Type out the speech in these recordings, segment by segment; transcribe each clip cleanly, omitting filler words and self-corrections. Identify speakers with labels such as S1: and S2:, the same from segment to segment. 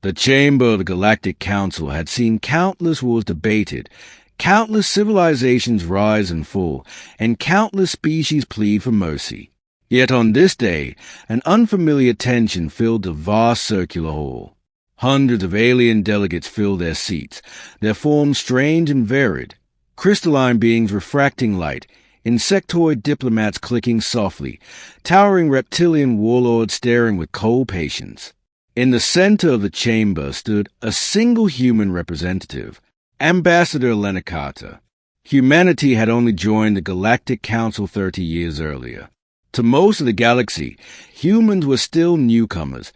S1: The chamber of the Galactic Council had seen countless wars debated, countless civilizations rise and fall, and countless species plead for mercy. Yet on this day, an unfamiliar tension filled the vast circular hall. Hundreds of alien delegates filled their seats, their forms strange and varied, crystalline beings refracting light, insectoid diplomats clicking softly, towering reptilian warlords staring with cold patience. In the center of the chamber stood a single human representative, Ambassador Elena Carter. Humanity had only joined the Galactic Council 30 years earlier. To most of the galaxy, humans were still newcomers,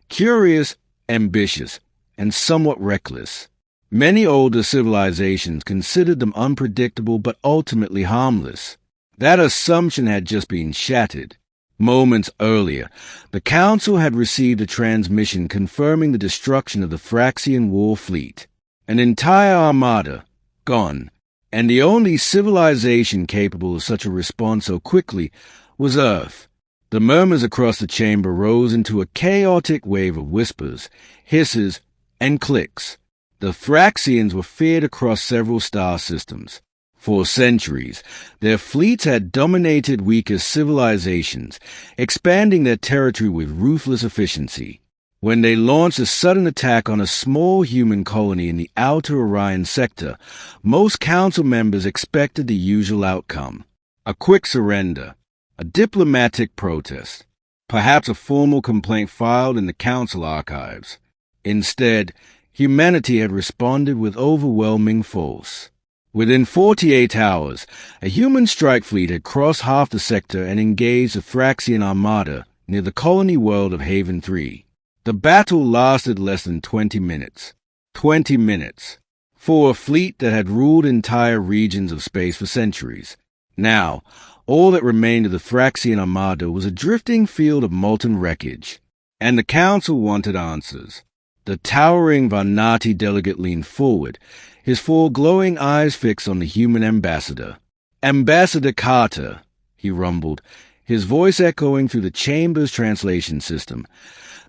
S1: curious, ambitious, and somewhat reckless. Many older civilizations considered them unpredictable but ultimately harmless. That assumption had just been shattered. Moments earlier, the Council had received a transmission confirming the destruction of the Thraxian war fleet. An entire armada, gone, and the only civilization capable of such a response so quickly was Earth. The murmurs across the chamber rose into a chaotic wave of whispers, hisses, and clicks. The Thraxians were feared across several star systems. For centuries, their fleets had dominated weaker civilizations, expanding their territory with ruthless efficiency. When they launched a sudden attack on a small human colony in the outer Orion sector, most council members expected the usual outcome: a quick surrender, a diplomatic protest, perhaps a formal complaint filed in the council archives. Instead, humanity had responded with overwhelming force. Within 48 hours, a human strike fleet had crossed half the sector and engaged the Thraxian armada near the colony world of Haven 3. The battle lasted less than 20 minutes. 20 minutes. For a fleet that had ruled entire regions of space for centuries. Now, all that remained of the Thraxian armada was a drifting field of molten wreckage. And the council wanted answers. The towering Varnati delegate leaned forward, his four glowing eyes fixed on the human ambassador. "Ambassador Carter," he rumbled, his voice echoing through the chamber's translation system.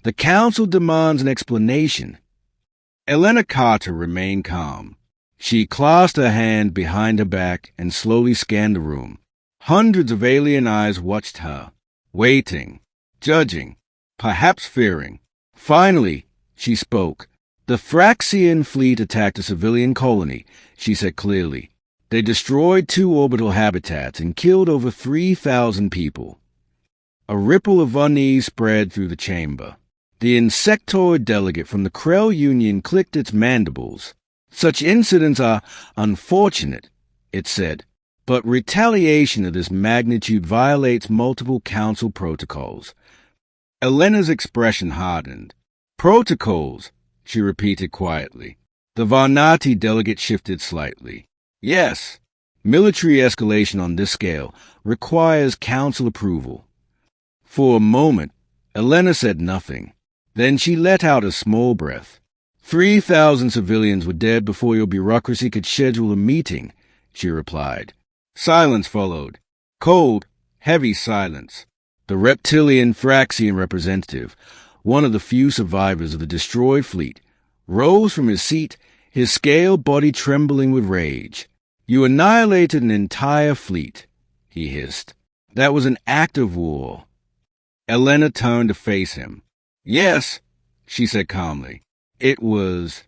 S1: "The council demands an explanation." Elena Carter remained calm. She clasped her hand behind her back and slowly scanned the room. Hundreds of alien eyes watched her, waiting, judging, perhaps fearing. Finally, she spoke. "The Thraxian fleet attacked a civilian colony," she said clearly. "They destroyed 2 orbital habitats and killed over 3,000 people." A ripple of unease spread through the chamber. The insectoid delegate from the Krell Union clicked its mandibles. "Such incidents are unfortunate," it said, "but retaliation of this magnitude violates multiple council protocols." Elena's expression hardened. "Protocols," she repeated quietly. The Varnati delegate shifted slightly. "Yes, military escalation on this scale requires council approval." For a moment, Elena said nothing. Then she let out a small breath. 3,000 civilians were dead before your bureaucracy could schedule a meeting, she replied. Silence followed. Cold, heavy silence. The reptilian Thraxian representative, one of the few survivors of the destroyed fleet, rose from his seat, his scaled body trembling with rage. "You annihilated an entire fleet," he hissed. "That was an act of war." Elena turned to face him. "Yes," she said calmly. "It was."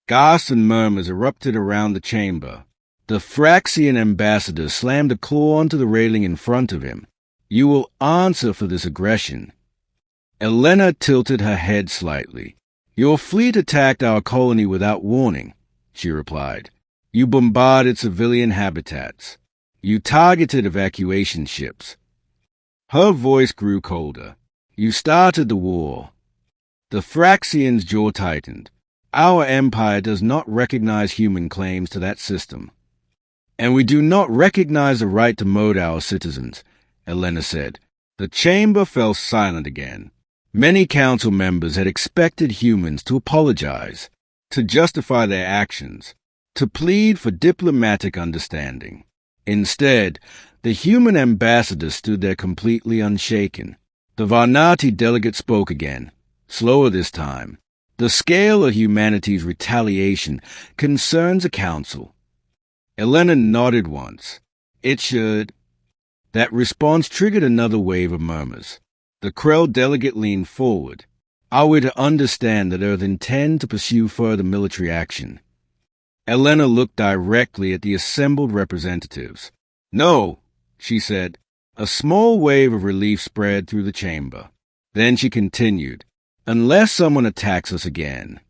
S1: Gasps and murmurs erupted around the chamber. The Thraxian ambassador slammed a claw onto the railing in front of him. "You will answer for this aggression." Elena tilted her head slightly. "Your fleet attacked our colony without warning," she replied. "You bombarded civilian habitats. You targeted evacuation ships." Her voice grew colder. "You started the war." The Thraxian's jaw tightened. "Our empire does not recognize human claims to that system." "And we do not recognize the right to murder our citizens," Elena said. The chamber fell silent again. Many council members had expected humans to apologize, to justify their actions, to plead for diplomatic understanding. Instead, the human ambassador stood there completely unshaken. The Varnati delegate spoke again, slower this time. The scale of humanity's retaliation concerns a council. Elena nodded once. It should. That response triggered another wave of murmurs. The Krell delegate leaned forward. Are we to understand that Earth intend to pursue further military action? Elena looked directly at the assembled representatives. No, she said. A small wave of relief spread through the chamber. Then she continued, unless someone attacks us again.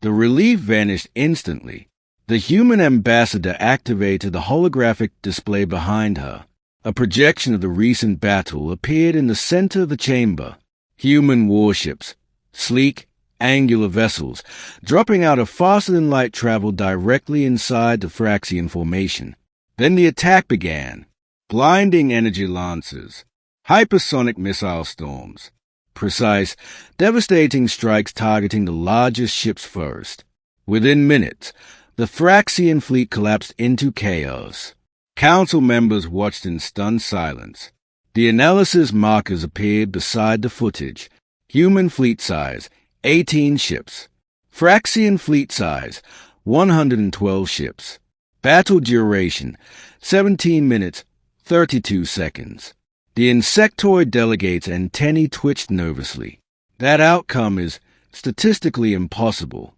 S1: The relief vanished instantly. The human ambassador activated the holographic display behind her. A projection of the recent battle appeared in the center of the chamber. Human warships, sleek, angular vessels, dropping out of faster-than-light travel directly inside the Thraxian formation. Then the attack began. Blinding energy lances, hypersonic missile storms, precise, devastating strikes targeting the largest ships first. Within minutes, the Thraxian fleet collapsed into chaos. Council members watched in stunned silence. The analysis markers appeared beside the footage. Human fleet size, 18 ships. Thraxian fleet size, 112 ships. Battle duration, 17 minutes, 32 seconds. The insectoid delegate's antennae twitched nervously. That outcome is statistically impossible.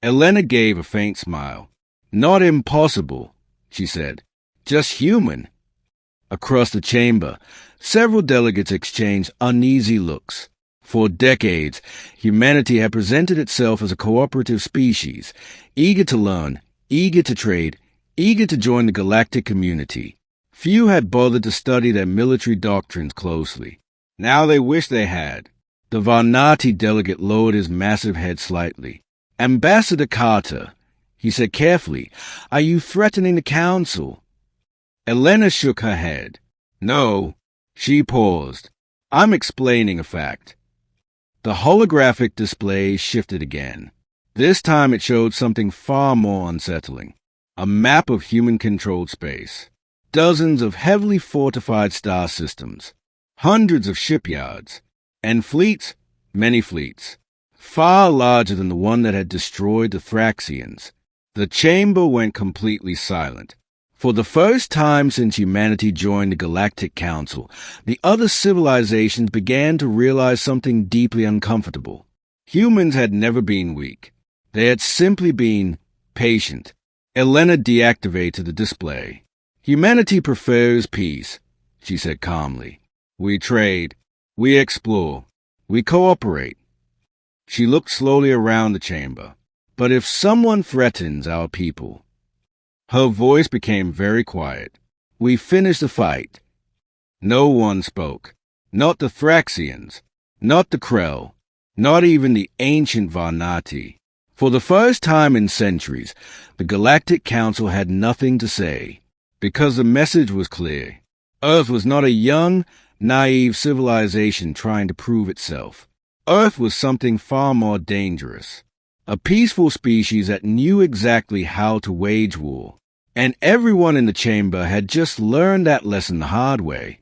S1: Elena gave a faint smile. Not impossible, she said. Just human. Across the chamber, several delegates exchanged uneasy looks. For decades, humanity had presented itself as a cooperative species, eager to learn, eager to trade, eager to join the galactic community. Few had bothered to study their military doctrines closely. Now they wished they had. The Varnati delegate lowered his massive head slightly. Ambassador Carter, he said carefully, are you threatening the council? Elena shook her head. No. She paused. I'm explaining a fact. The holographic display shifted again. This time it showed something far more unsettling. A map of human-controlled space. Dozens of heavily fortified star systems. Hundreds of shipyards. And fleets, many fleets. Far larger than the one that had destroyed the Thraxians. The chamber went completely silent. For the first time since humanity joined the Galactic Council, the other civilizations began to realize something deeply uncomfortable. Humans had never been weak. They had simply been patient. Elena deactivated the display. Humanity prefers peace, she said calmly. We trade. We explore. We cooperate. She looked slowly around the chamber. But if someone threatens our people... Her voice became very quiet. We finished the fight. No one spoke. Not the Thraxians. Not the Krell. Not even the ancient Varnati. For the first time in centuries, the Galactic Council had nothing to say. Because the message was clear. Earth was not a young, naive civilization trying to prove itself. Earth was something far more dangerous. A peaceful species that knew exactly how to wage war. And everyone in the chamber had just learned that lesson the hard way.